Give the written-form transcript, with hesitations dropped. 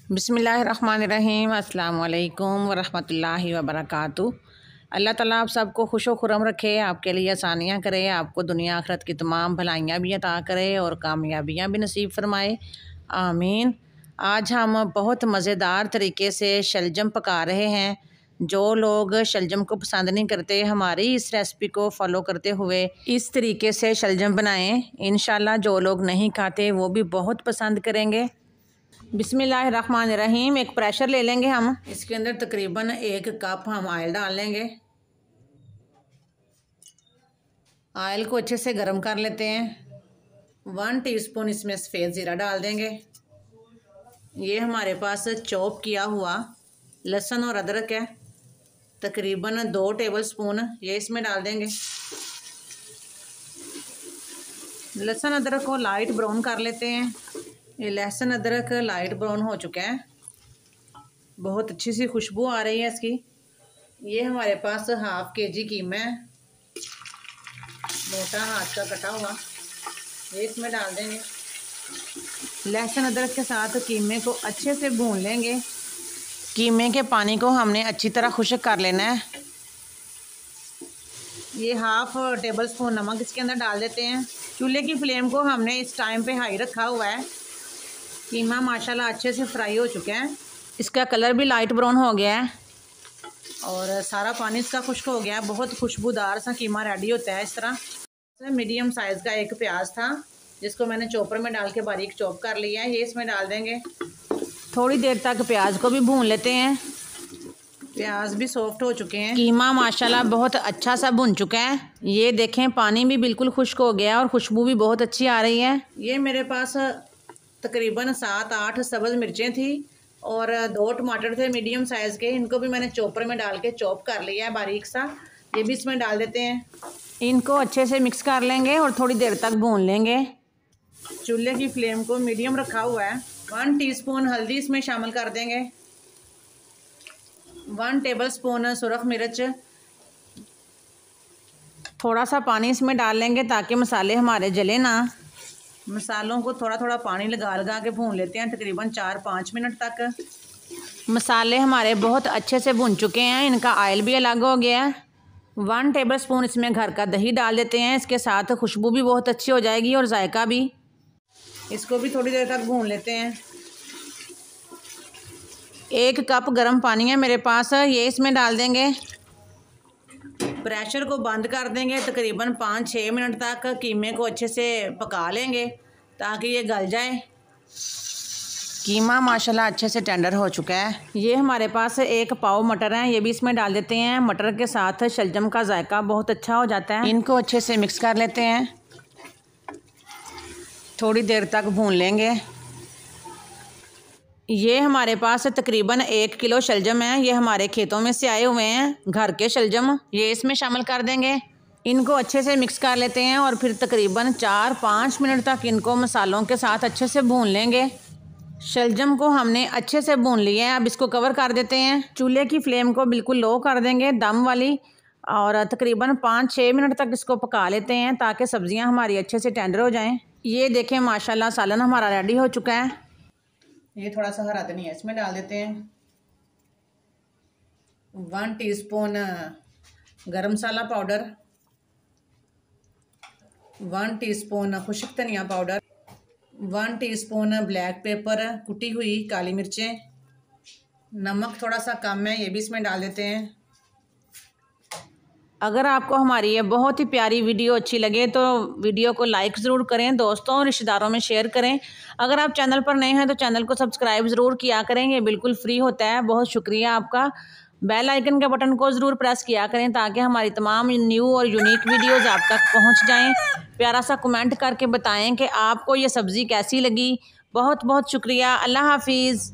बिस्मिल्लाहिर्रहमानिर्रहीम अस्सलाम वालेकुम वरहमतुल्लाहि वबरकातुहू। अल्लाह ताला आप सबको खुश व खुरम रखे, आपके लिए आसानियाँ करे, आपको दुनिया आखिरत की तमाम भलाइयाँ भी अता करे और कामयाबियाँ भी नसीब फरमाए, आमीन। आज हम बहुत मज़ेदार तरीके से शलजम पका रहे हैं। जो लोग शलजम को पसंद नहीं करते, हमारी इस रेसिपी को फॉलो करते हुए इस तरीके से शलजम बनाएं। इंशाल्लाह जो लोग नहीं खाते वो भी बहुत पसंद करेंगे। बिस्मिल्लाहिर्रहमानिर्रहीम। एक प्रेशर ले लेंगे हम, इसके अंदर तकरीबन 1 कप हम ऑयल डाल लेंगे। ऑयल को अच्छे से गर्म कर लेते हैं। 1 टीस्पून इसमें सफ़ेद ज़ीरा डाल देंगे। ये हमारे पास चॉप किया हुआ लहसुन और अदरक है, तकरीबन 2 टेबलस्पून ये इसमें डाल देंगे। लहसुन अदरक को लाइट ब्राउन कर लेते हैं। ये लहसुन अदरक लाइट ब्राउन हो चुका है, बहुत अच्छी सी खुशबू आ रही है इसकी। ये हमारे पास हाफ केजी कीमा है, मोटा हाथ का कटा हुआ, ये इसमें डाल देंगे। लहसुन अदरक के साथ कीमे को अच्छे से भून लेंगे। कीमे के पानी को हमने अच्छी तरह खुश्क कर लेना है। ये हाफ टेबल स्पून नमक इसके अंदर डाल देते हैं। चूल्हे की फ्लेम को हमने इस टाइम पे हाई रखा हुआ है। कीमा माशाल्लाह अच्छे से फ्राई हो चुका है, इसका कलर भी लाइट ब्राउन हो गया है और सारा पानी इसका खुश्क हो गया है। बहुत खुशबूदार सा कीमा रेडी होता है इस तरह। मीडियम साइज़ का एक प्याज था जिसको मैंने चॉपर में डाल के बारीक चॉप कर लिया है, ये इसमें डाल देंगे। थोड़ी देर तक प्याज को भी भून लेते हैं। प्याज भी सॉफ्ट हो चुके हैं। कीमा माशाल्लाह बहुत अच्छा सा भुन चुका है। ये देखें पानी भी बिल्कुल खुश्क हो गया और खुशबू भी बहुत अच्छी आ रही है। ये मेरे पास तकरीबन 7-8 सब्ज़ मिर्चें थी और 2 टमाटर थे मीडियम साइज़ के, इनको भी मैंने चॉपर में डाल के चॉप कर लिया है बारीक सा, ये भी इसमें डाल देते हैं। इनको अच्छे से मिक्स कर लेंगे और थोड़ी देर तक भून लेंगे। चूल्हे की फ्लेम को मीडियम रखा हुआ है। 1 टीस्पून हल्दी इसमें शामिल कर देंगे। 1 टेबलस्पून सुरख मिर्च, थोड़ा सा पानी इसमें डाल लेंगे ताकि मसाले हमारे जले ना। मसालों को थोड़ा थोड़ा पानी लगा लगा के भून लेते हैं तकरीबन 4-5 मिनट तक। मसाले हमारे बहुत अच्छे से भुन चुके हैं, इनका ऑयल भी अलग हो गया है। 1 टेबलस्पून इसमें घर का दही डाल देते हैं, इसके साथ खुशबू भी बहुत अच्छी हो जाएगी और जायका भी। इसको भी थोड़ी देर तक भून लेते हैं। 1 कप गर्म पानी है मेरे पास, ये इसमें डाल देंगे। प्रेशर को बंद कर देंगे, तकरीबन 5-6 मिनट तक कीमे को अच्छे से पका लेंगे ताकि ये गल जाए। कीमा माशाल्लाह अच्छे से टेंडर हो चुका है। ये हमारे पास 1 पाव मटर है, ये भी इसमें डाल देते हैं। मटर के साथ शलजम का जायका बहुत अच्छा हो जाता है। इनको अच्छे से मिक्स कर लेते हैं, थोड़ी देर तक भून लेंगे। ये हमारे पास तकरीबन 1 किलो शलजम है, ये हमारे खेतों में से आए हुए हैं, घर के शलजम, ये इसमें शामिल कर देंगे। इनको अच्छे से मिक्स कर लेते हैं और फिर तकरीबन 4-5 मिनट तक इनको मसालों के साथ अच्छे से भून लेंगे। शलजम को हमने अच्छे से भून लिया है, अब इसको कवर कर देते हैं। चूल्हे की फ्लेम को बिल्कुल लो कर देंगे दम वाली और तकरीबन 5-6 मिनट तक इसको पका लेते हैं ताकि सब्ज़ियाँ हमारी अच्छे से टेंडर हो जाएँ। ये देखें माशाल्लाह सालन हमारा रेडी हो चुका है। ये थोड़ा सा हरा धनिया इसमें डाल देते हैं। 1 टीस्पून गरम मसाला पाउडर, 1 टीस्पून खुश्क धनिया पाउडर, 1 टीस्पून ब्लैक पेपर कुटी हुई काली मिर्चें, नमक थोड़ा सा कम है, ये भी इसमें डाल देते हैं। अगर आपको हमारी ये बहुत ही प्यारी वीडियो अच्छी लगे तो वीडियो को लाइक ज़रूर करें, दोस्तों और रिश्तेदारों में शेयर करें। अगर आप चैनल पर नए हैं तो चैनल को सब्सक्राइब ज़रूर किया करें, ये बिल्कुल फ्री होता है। बहुत शुक्रिया आपका। बेल आइकन के बटन को ज़रूर प्रेस किया करें ताकि हमारी तमाम न्यू और यूनिक वीडियोज़ आप तक पहुँच जाएँ। प्यारा सा कमेंट करके बताएँ कि आपको ये सब्ज़ी कैसी लगी। बहुत बहुत शुक्रिया। अल्लाह हाफिज़।